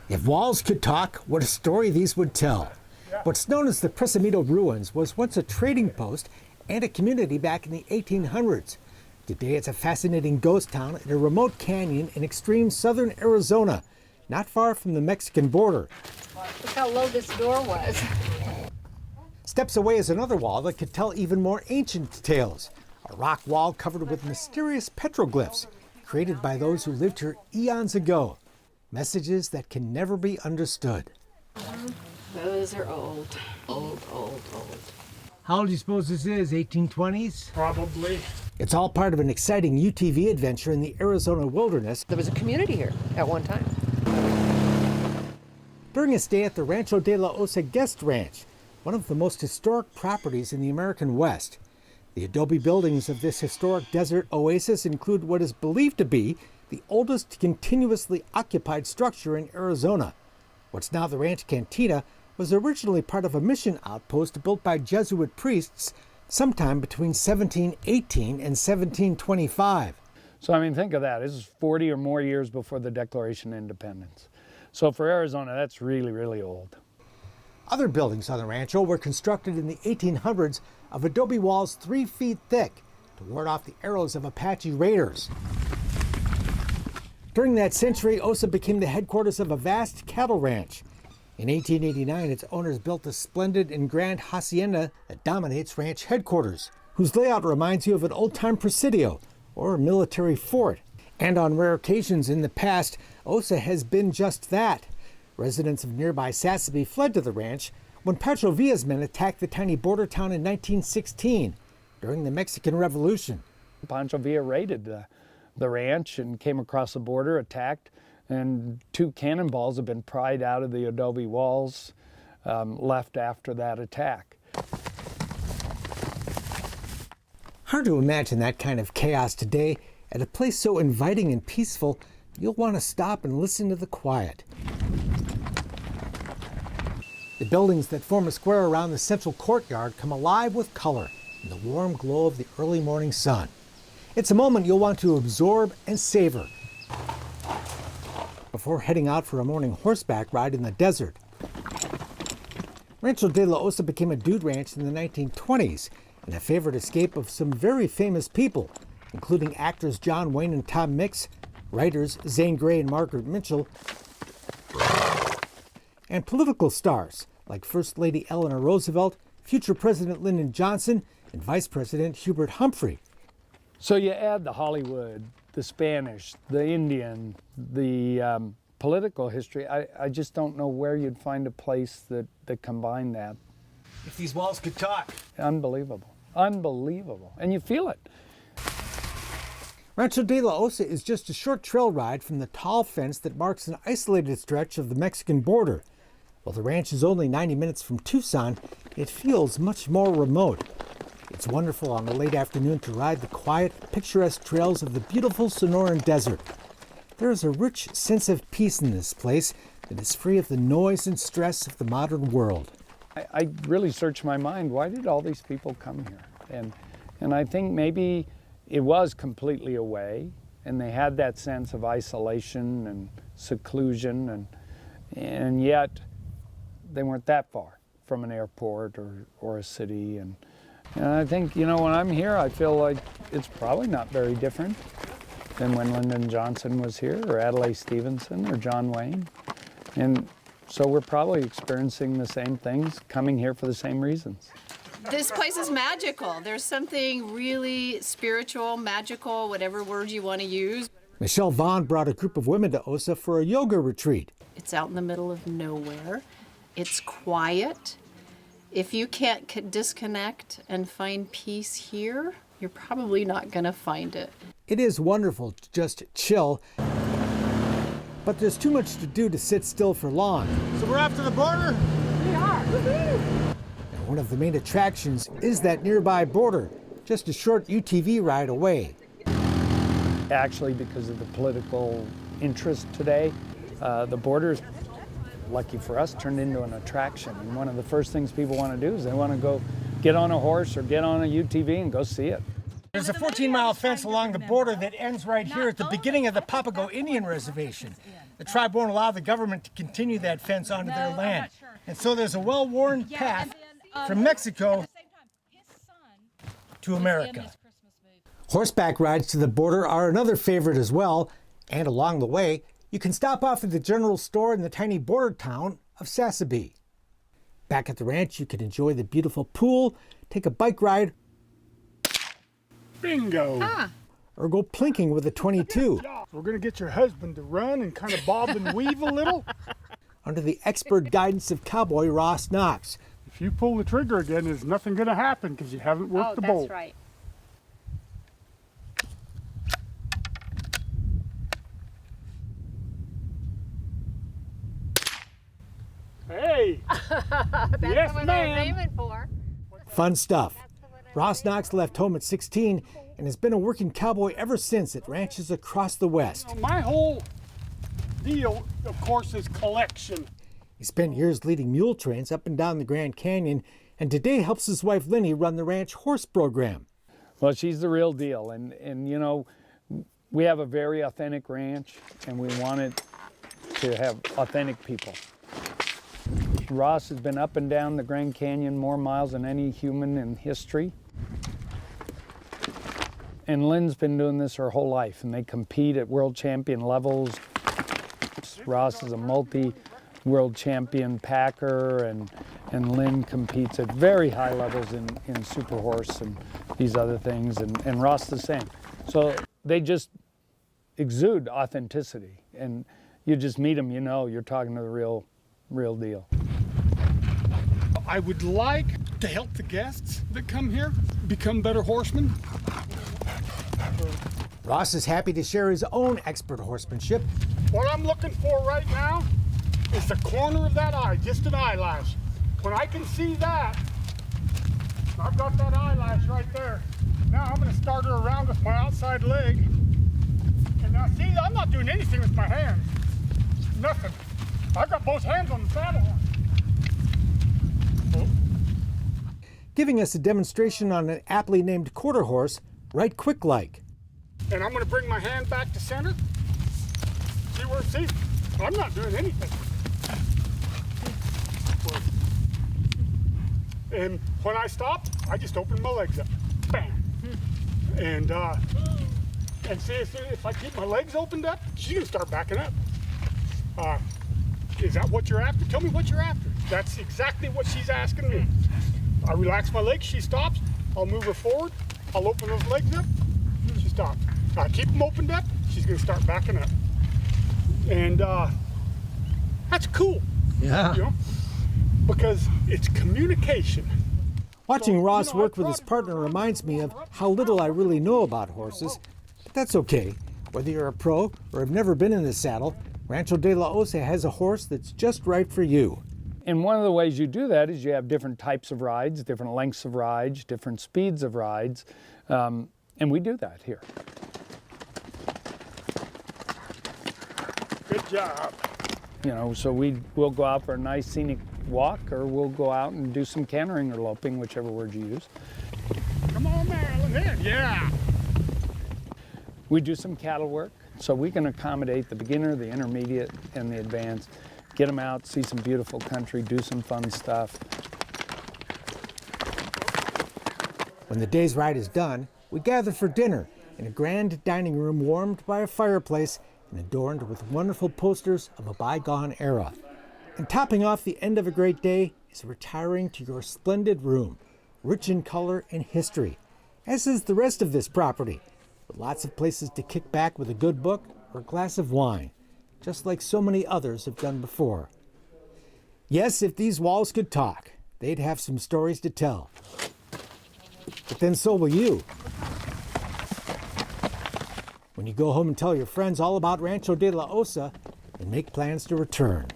If walls could talk, what a story these would tell. What's known as the Presamito Ruins was once a trading post and a community back in the 1800s. Today it's a fascinating ghost town in a remote canyon in extreme southern Arizona, not far from the Mexican border. Look how low this door was. Steps away is another wall that could tell even more ancient tales. A rock wall covered with mysterious petroglyphs created by those who lived here eons ago. Messages that can never be understood. Those are old. Old. How old do you suppose this is, 1820s? Probably. It's all part of an exciting UTV adventure in the Arizona wilderness. There was a community here at one time. During a stay at the Rancho De La Osa guest ranch, one of the most historic properties in the American West. The adobe buildings of this historic desert oasis include what is believed to be the oldest continuously occupied structure in Arizona. What's now the Ranch Cantina was originally part of a mission outpost built by Jesuit priests sometime between 1718 and 1725. So, I mean, think of that. This is 40 or more years before the Declaration of Independence. So for Arizona, that's really, really old. Other buildings on the rancho were constructed in the 1800s of adobe walls 3 feet thick to ward off the arrows of Apache raiders. During that century, Osa became the headquarters of a vast cattle ranch. In 1889, its owners built a splendid and grand hacienda that dominates ranch headquarters, whose layout reminds you of an old-time presidio or military fort. And on rare occasions in the past, Osa has been just that. Residents of nearby Sassabee fled to the ranch when Pancho Villa's men attacked the tiny border town in 1916 during the Mexican Revolution. Pancho Villa raided the ranch and came across the border, attacked, and 2 cannonballs have been pried out of the adobe walls left after that attack. Hard to imagine that kind of chaos today at a place so inviting and peaceful, you'll want to stop and listen to the quiet. The buildings that form a square around the central courtyard come alive with color in the warm glow of the early morning sun. It's a moment you'll want to absorb and savor before heading out for a morning horseback ride in the desert. Rancho De La Osa became a dude ranch in the 1920s and a favorite escape of some very famous people, including actors John Wayne and Tom Mix, writers Zane Grey and Margaret Mitchell, and political stars like First Lady Eleanor Roosevelt, future President Lyndon Johnson, and Vice President Hubert Humphrey. So you add the Hollywood, the Spanish, the Indian, the political history. I just don't know where you'd find a place that combined that. If these walls could talk. Unbelievable. Unbelievable. And you feel it. Rancho De La Osa is just a short trail ride from the tall fence that marks an isolated stretch of the Mexican border. While the ranch is only 90 minutes from Tucson, it feels much more remote. It's wonderful on a late afternoon to ride the quiet, picturesque trails of the beautiful Sonoran Desert. There is a rich sense of peace in this place that is free of the noise and stress of the modern world. I really searched my mind, why did all these people come here? And I think maybe it was completely away, and they had that sense of isolation and seclusion, and yet they weren't that far from an airport or a city. And I think, you know, when I'm here, I feel like it's probably not very different than when Lyndon Johnson was here, or Adlai Stevenson, or John Wayne. And so we're probably experiencing the same things, coming here for the same reasons. This place is magical. There's something really spiritual, magical, whatever word you want to use. Michelle Vaughn brought a group of women to Osa for a yoga retreat. It's out in the middle of nowhere. It's quiet. If you can't disconnect and find peace here, you're probably not going to find it. It is wonderful to just chill, but there's too much to do to sit still for long. So we're off to the border? We are. Woo-hoo! And one of the main attractions is that nearby border, just a short UTV ride away. Actually, because of the political interest today, the border's, lucky for us, turned into an attraction. And one of the first things people want to do is they want to go get on a horse or get on a UTV and go see it. There's a 14-mile fence along the border that ends right here at the beginning of the Papago Indian Reservation. The tribe won't allow the government to continue that fence onto their land. And so there's a well-worn path from Mexico to America. Horseback rides to the border are another favorite as well. And along the way, you can stop off at the general store in the tiny border town of Sasabee. Back at the ranch, you can enjoy the beautiful pool, take a bike ride, bingo! Or go plinking with a 22. We're going to get your husband to run and kind of bob and weave a little. Under the expert guidance of cowboy Ross Knox. If you pull the trigger again, there's nothing going to happen because you haven't worked the bolt. That's right. Hey! Yes, ma'am! Fun stuff. Ross Knox left home at 16 and has been a working cowboy ever since at ranches across the West. My whole deal, of course, is collection. He spent years leading mule trains up and down the Grand Canyon, and today helps his wife Linny run the ranch horse program. Well, she's the real deal, and you know, we have a very authentic ranch, and we want it to have authentic people. Ross has been up and down the Grand Canyon more miles than any human in history. And Lynn's been doing this her whole life, and they compete at world champion levels. Ross is a multi-world champion packer, and Lynn competes at very high levels in super horse and these other things, and Ross the same. So they just exude authenticity, and you just meet them, you know you're talking to the real deal. I would like to help the guests that come here become better horsemen. Ross is happy to share his own expert horsemanship. What I'm looking for right now is the corner of that eye, just an eyelash. When I can see that, I've got that eyelash right there. Now I'm going to start her around with my outside leg. And now see, I'm not doing anything with my hands. Nothing. I've got both hands on the saddle horn. Oh. Giving us a demonstration on an aptly named quarter horse, right quick-like. And I'm going to bring my hand back to center. See, I'm not doing anything. And when I stop, I just open my legs up. Bam. And see, if I keep my legs opened up, she's going to start backing up. Is that what you're after? Tell me what you're after. That's exactly what she's asking me. I relax my legs, she stops. I'll move her forward. I'll open those legs up. She stops. I keep them opened up. She's going to start backing up. And that's cool. Yeah. You know, because it's communication. Watching Ross work with his partner reminds me of how little I really know about horses. But that's okay. Whether you're a pro or have never been in the saddle, Rancho De La Osa has a horse that's just right for you. And one of the ways you do that is you have different types of rides, different lengths of rides, different speeds of rides, and we do that here. Good job. You know, so we'll go out for a nice scenic walk, or we'll go out and do some cantering or loping, whichever word you use. Come on, Marilyn, in. Yeah. We do some cattle work, so we can accommodate the beginner, the intermediate, and the advanced. Get them out, see some beautiful country, do some fun stuff. When the day's ride is done, we gather for dinner in a grand dining room warmed by a fireplace and adorned with wonderful posters of a bygone era. And topping off the end of a great day is retiring to your splendid room, rich in color and history, as is the rest of this property, with lots of places to kick back with a good book or a glass of wine, just like so many others have done before. Yes, if these walls could talk, they'd have some stories to tell. But then so will you. When you go home and tell your friends all about Rancho De La Osa and make plans to return.